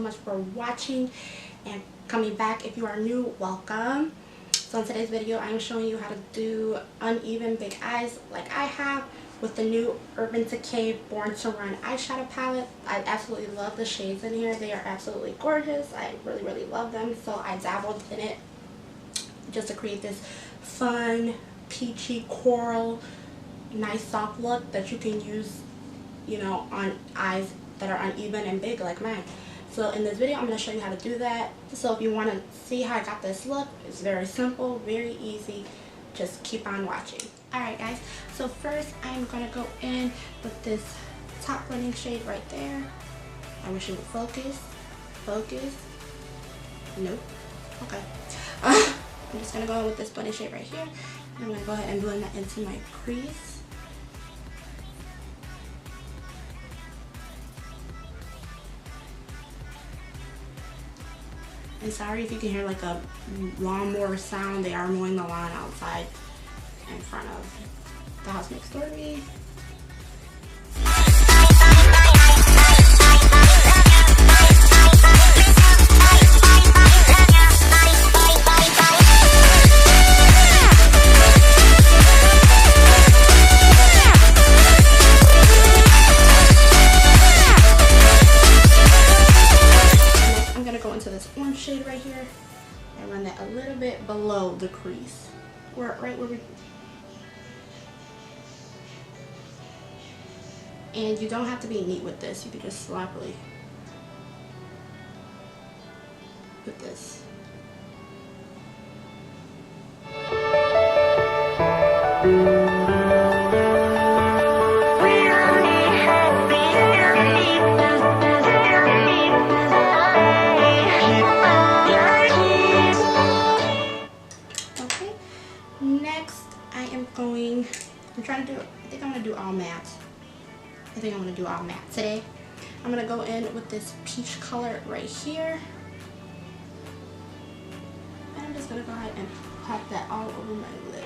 much for watching and coming back. If you are new, welcome. So in today's video, I am showing you how to do uneven big eyes like I have with the new Urban Decay Born to Run eyeshadow palette. I absolutely love the shades in here. They are absolutely gorgeous. I really love them. So I dabbled in it just to create this fun, peachy, coral, nice soft look that you can use, you know, on eyes that are uneven and big like mine. So in this video, I'm going to show you how to do that. So if you want to see how I got this look, it's very simple, very easy. Just keep on watching. Alright guys, so first I'm going to go in with this top blending shade right there. I wish it would focus. Focus. Nope. Okay. I'm just going to go in with this blending shade right here. I'm going to go ahead and blend that into my crease. And sorry if you can hear like a lawnmower sound. They are mowing the lawn outside in front of the house next door to me. Shade right here and run that a little bit below the crease, right where we. And you don't have to be neat with this. You can just sloppily put this. I think I'm going to do all matte today. I'm going to go in with this peach color right here. And I'm just going to go ahead and pop that all over my lid.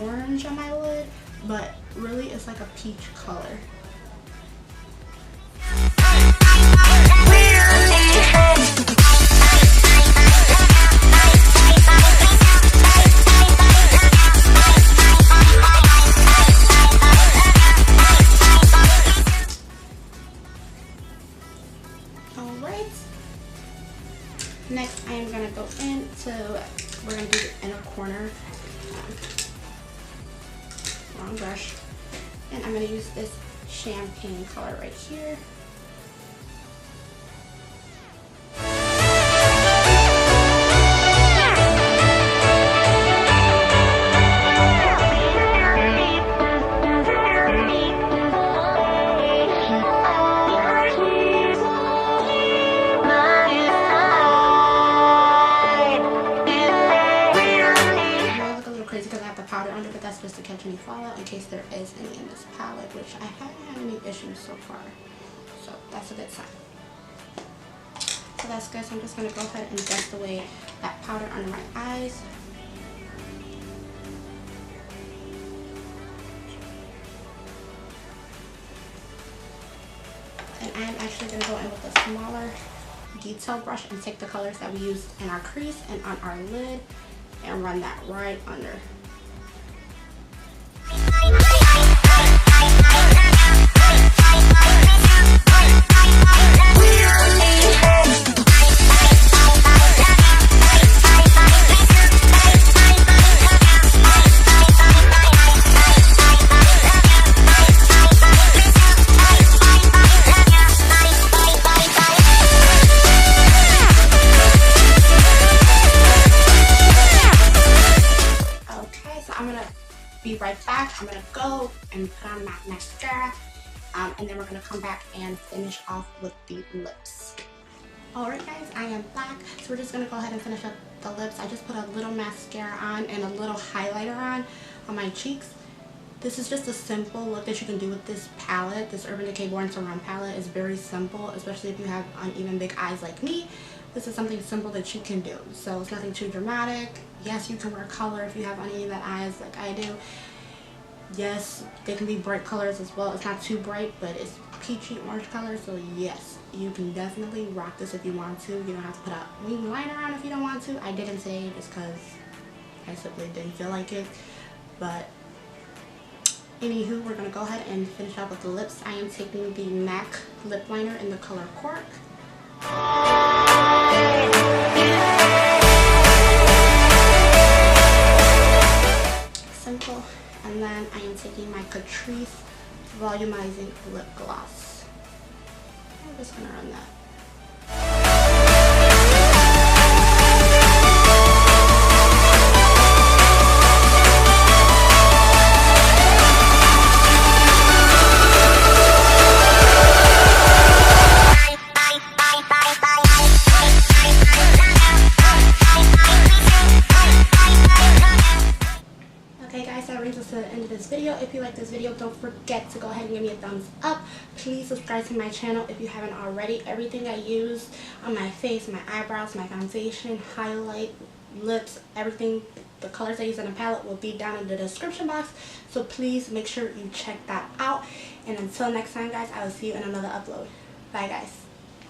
Orange on my lid, but really it's like a peach color. Alright, next I am going to go into, we're going to do the inner corner. Wrong brush. And I'm going to use this champagne color right here. Just to catch any fallout in case there is any in this palette, which I haven't had any issues so far, so that's a good sign. So that's good. So I'm just going to go ahead and dust away that powder under my eyes. And I am actually going to go in with a smaller detail brush and take the colors that we used in our crease and on our lid and run that right under. be right back. I'm gonna go and put on my mascara and then we're going to come back and finish off with the lips. Alright guys, I am back. So we're just going to go ahead and finish up the lips. I just put a little mascara on and a little highlighter on my cheeks. This is just a simple look that you can do with this palette. This Urban Decay Born Surround palette is very simple, especially if you have uneven big eyes like me. This is something simple that you can do. So it's nothing too dramatic. Yes, you can wear color if you have uneven eyes like I do. Yes, they can be bright colors as well. It's not too bright, but it's peachy orange color. So yes, you can definitely rock this if you want to. You don't have to put a wing liner on if you don't want to. I didn't say just because I simply didn't feel like it. But anywho, we're going to go ahead and finish up with the lips. I am taking the MAC lip liner in the color Cork. Simple. And then I am taking my Catrice Volumizing lip gloss. I'm just going to run that. To the end of this video. If you like this video, don't forget to go ahead and give me a thumbs up. Please subscribe to my channel if you haven't already. Everything I use on my face, my eyebrows, my foundation, highlight, lips, everything, the colors I use in the palette will be down in the description box, so please make sure you check that out. And until next time guys, I will see you in another upload. Bye guys.